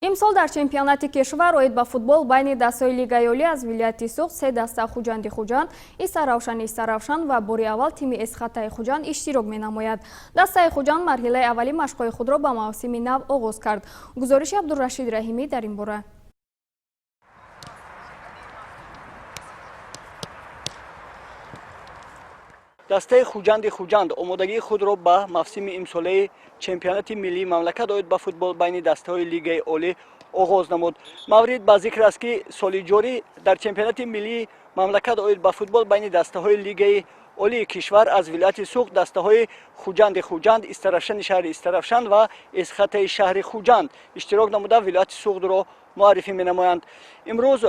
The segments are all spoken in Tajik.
имсол дар чемпионати кишвар оид ба футбол байни дастаҳои Лигаи Олӣ аз вилояти Суғд се даста Хуҷанди Хуҷанд, Иса ва бори аввал тими Эсхатаи Хуҷанд иштирок менамояд. Дастаи Хуҷанд марҳилаи аввали машқҳои худро ба мавсими нав оғоз кард. Гузориши Абдурашид Раҳимӣ дар ин бора. Дастаи Хуҷанди Хуҷанд омодагии худро ба мавсими имсолаи чемпионати миллии мамлакат оид ба футбол байни дастаҳои Лигаи Олӣ оғоз намуд. Маврид ба зикр аст, ки соли ҷорӣ дар чемпионати миллии мамлакат оид ба футбол байни дастаҳои Лигаи Олии кишвар аз вилояти Суғд дастаҳои Хуҷанди Хуҷанд, Истаравшани шаҳри Истаравшан ва Эсхатаи шаҳри Хуҷанд иштирок намуда вилояти Суғдро муаррифӣ менамоянд. имрӯз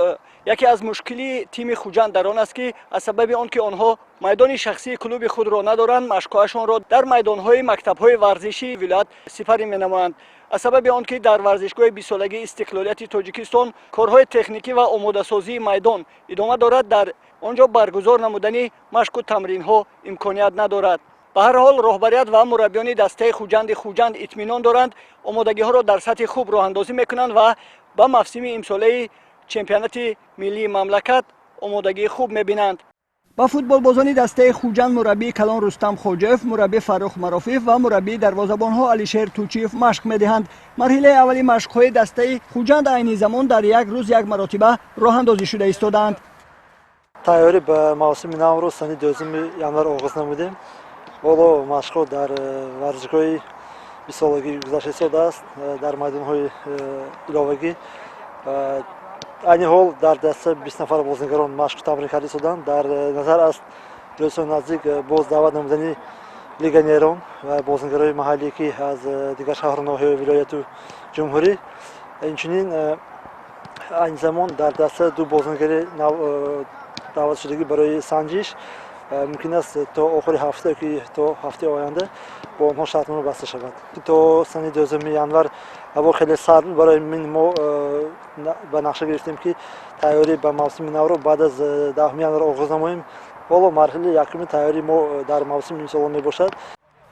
яке аз мушкили тими Хуҷанд дар он аст, ки аз сабаби он ки онҳо майдони шахсии клуби худро надоранд, машқҳояшонро дар майдонҳои мактабҳои варзишии вилоят сипарӣ менамоянд. аз сабаби он ки дар варзишгоҳи бисолагии истиқлолияти Тоҷикистон корҳои техникӣ ва омодасозии майдон идома дорад, дар онҷо баргузор намудани машқу тамринҳо имконият надорад. ба ҳар ҳол роҳбарият ва мураббиёни дастаи Хуҷанди Хуҷанд итминон доранд, омодагиҳоро дар сатҳи хуб роҳандозӣ мекунанд ва ба мавсими имсолаи чемпионати миллии мамлакат омодагии хуб мебинанд. ба футболбозони дастаи Хуҷанд мураббии калон Рустам Хоҷаев, мураббии Фаррух Марофиев ва мураббии дарвозабонҳо Алишер Тучиев машқ медиҳанд. марҳилаи аввали машқҳои дастаи Хуҷанд айни замон дар як рӯз як маротиба роҳандозӣ шуда истоданд. тайёрӣ ба мавсими навро сани 2 январ оғоз намудем. ҳоло машқҳо дар варзишгоҳи бисолагии гузашта истод аст, дар майдонҳои иловагӣ. айни ҳол дар даста 20 нафар бозигарон машқу тамрин карда истоданд. дар назар аст рӯзҳои наздик боз даъват намудани легионерон ва бозигарои маҳаллӣ, ки аз дигар шаҳру ноҳияҳои вилояту ҷумҳурӣ. инчунин айни замон дар даста 2 бозигари даъватшудагӣ барои санҷиш. мумкин аст то охири ҳафта ки то ҳафтаи оянда бо онҳо шартнома баста шавад. то сани 2 январ ҳаво хеле сард буд. барои мин мо ба нақша гирифтем, ки тайёрӣ ба мавсими навро баъд аз 10 январ оғоз намоем. ҳоло марҳилаи якуми тайёрӣ мо дар мавсими имсолон мебошад.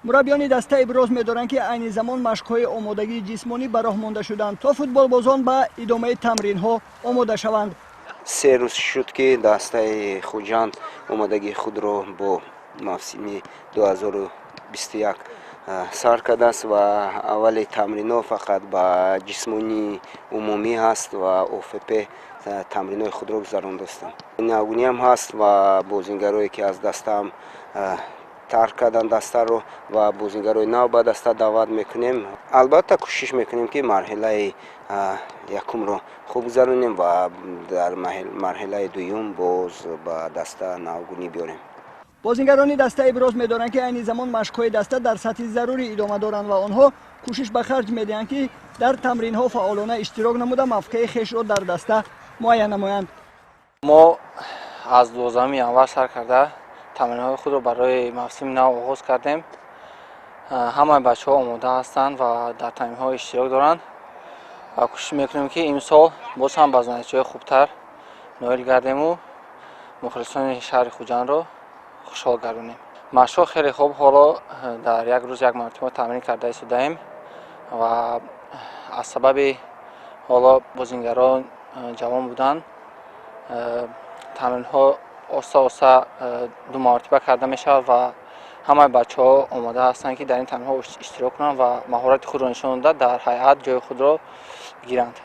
мураббиёни даста иброз медоранд, ки айни замон машқҳои омодагии ҷисмонӣ ба роҳ монда шуданд, то футболбозон ба идомаи тамринҳо омода шаванд. 3 рӯз шуд, ки дастаи Хуҷанд омодагии худро бо мавсими 2021 сар кардааст ва аввали тамринҳо фақат ба ҷисмонии умумӣ ҳаст ва ОФП тамринҳои худро гузарондастанд. навгуниам ҳаст ва бозингарое, ки аз дастаам тарк кардан дастаро ва бозингарои нав ба даста даъват мекунем. албатта кӯшиш мекунем, ки марҳилаи якумро хуб гузаронем ва дар марҳилаи дуюм боз ба даста навгунӣ биёрем. бозингарони даста иброз медоранд, ки айни замон машқҳои даста дар сатҳи зарурӣ идома доранд ва онҳо кӯшиш ба харҷ медиҳанд, ки дар тамринҳо фаъолона иштирок намуда мавқеи хешро дар даста муайян намоянд. мо аз 12 январ сар карда тамринҳои худро барои мавсими нав оғоз кардем. ҳамаи бачаҳо омода ҳастанд ва дар тамринҳо иштирок доранд. кӯшиш мекунем, ки имсол боз ҳам ба натиҷаҳои хубтар ноил гардему мухлисони шаҳри Хуҷандро хушҳол гардонем. машқҳо хеле хуб. ҳоло дар як рӯз як маротиба тамрин карда истодаем ва аз сабаби ҳоло бозингарон ҷавон буданд, тамринҳо оста оста 2 маротиба карда мешавад ва ҳамаи бачаҳо омода ҳастанд, ки дар ин тамринҳо иштирок кунанд ва маҳорати худро нишон дода дар ҳайат ҷои худро гиранд.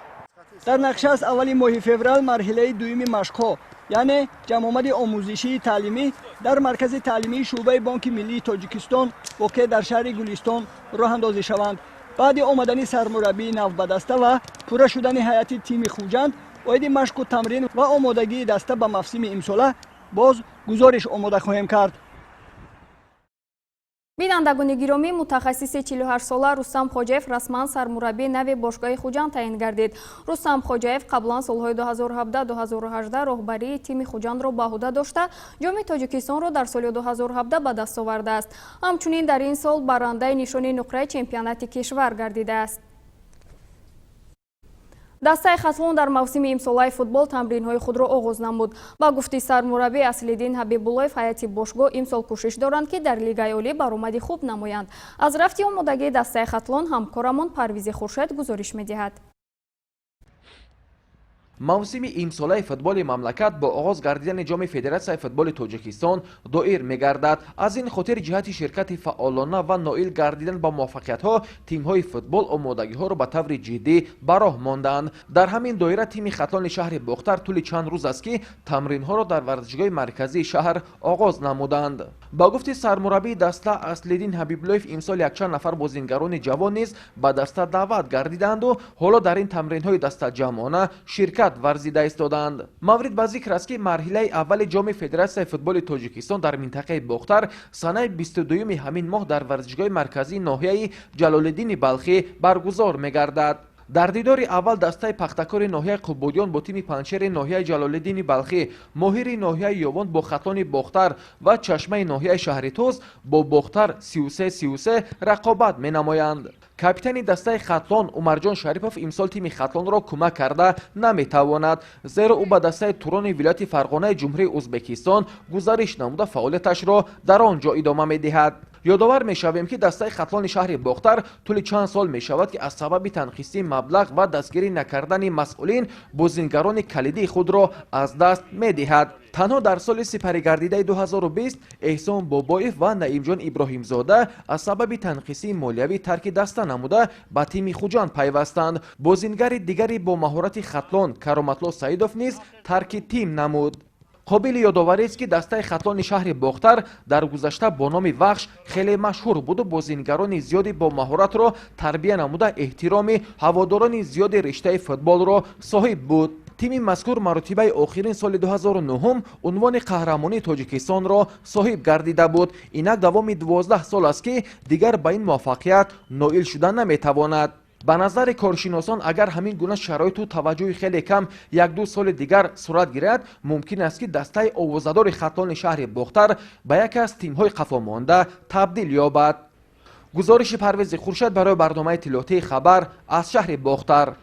дар нақша аз аввали моҳи феврал марҳилаи дуюми машқҳо, яъне ҷамъомади омӯзишии таълимӣ дар маркази таълимии шуъбаи Бонки Миллии Тоҷикистон воқеъ дар шаҳри Гулистон роҳандозӣ шаванд. баъди омадани сармураббии нав ба даста ва пурра шудани ҳайати тими Хуҷанд, оиди машқу тамрин ва омодагии даста ба мавсими имсола боз гузориш омода хоҳем кард. бинандагони гиромӣ, мутахассиси 48-сола Рустам Хоҷаев расман сармураббии нави бошгоҳи Хуҷанд таъин гардид. Рустам Хоҷаев қаблан солҳои 2017-2018 роҳбарии тими Хуҷандро ба ӯҳда дошта, ҷоми Тоҷикистонро дар соли 2017 ба даст овардааст. ҳамчунин дар ин сол барандаи нишони нуқраи чемпионати кишвар гардидааст. дастаи хатлон дар мавсими имсолаи футбол тамринҳои худро оғоз намуд. ба гуфти сармураббӣ Аслиддин Ҳабибуллоев, ҳайати бошгоҳ имсол кӯшиш доранд, ки дар Лигаи Олӣ баромади хуб намоянд. аз рафти омодагии дастаи хатлон ҳамкорамон Парвизи Хуршед гузориш медиҳад. мавсими имсолаи футболи мамлакат бо оғоз гардидани ҷоми федератсияи футболи тоҷикистон доир мегардад. Аз ин хотир ҷиҳати ширкати фаъолона ва ноил гардидан ба муваффақиятҳо тимҳои футбол омодагиҳоро ба таври ҷиддӣ ба роҳ монданд. Дар ҳамин доира тими хатлони шаҳри Бохтар тӯли чанд рӯз аст ки тамринҳоро дар варзишгоҳи марказии шаҳр оғоз намуданд. ба гуфти сармураббии даста Аслиддин Ҳабиблоев имсол якчанд нафар бозингарони ҷавон низ ба даста даъват гардиданду ҳоло дар ин тамринҳои дастаҷамъона ширкат варзида истоданд. маврид ба зикр аст ки марҳилаи аввали ҷоми федератсияи футболи тоҷикистон дар минтақаи Бохтар санаи 22 ҳамин моҳ дар варзишгоҳи марказии ноҳияи Ҷалолиддини Балхӣ баргузор мегардад. дар дидори аввал дастаи пахтакори ноҳияи Қубудиён бо тими панҷшери ноҳияи Ҷалолиддини Балхӣ, моҳири ноҳияи Ёвон бо хатлони Бохтар ва чашмаи ноҳияи шаҳри Туз бо Бохтар 33-33 рақобат менамоянд. капитани дастаи хатлон Умарҷон Шарипов имсол тими хатлонро кӯмак карда наметавонад, зеро ӯ ба дастаи Турони вилояти Фарғонаи Ҷумҳурии Узбекистон гузариш намуда фаъолияташро дар он ҷо идома медиҳад. ёдовар мешавем ки дастаи хатлони шаҳри Бохтар тӯли чанд сол мешавад ки аз сабаби танқисӣ маблағ ва дастгирӣ накардани масъулин бозингарони калидии худро аз даст медиҳад. танҳо дар соли сипаригардидаи 2020 Эҳсон Бобоев ва Наимҷон Иброҳимзода аз сабаби танқисии молиявӣ тарки даста намуда ба тими Хуҷанд пайвастанд. бозингари дигари бо маҳорати хатлон Кароматло Саидов низ тарки тим намуд. қобили ёдоварест ки дастаи хатлони шаҳри Бохтар дар гузашта бо номи Вахш хеле машҳур буду бозингарони зиёди бо маҳоратро тарбия намуда эҳтироми ҳаводорони зиёди риштаи футболро соҳиб буд. тими мазкур маротибаи охирин соли 2009 унвони қаҳрамонии Тоҷикистонро соҳиб гардида буд. инак давоми 12 сол аст ки дигар ба ин муваффақият ноил шуда наметавонад. ба назари коршиносон агар ҳамин гуна шароиту таваҷҷӯҳи хеле кам 1-2 соли дигар сурат гирад, мумкин аст ки дастаи овозадори хатлони шаҳри Бохтар ба яке аз тимҳои қафомонда табдил ёбад. гузориши Парвези Хуршед барои барномаи иттилоотии хабар аз шаҳри Бохтар.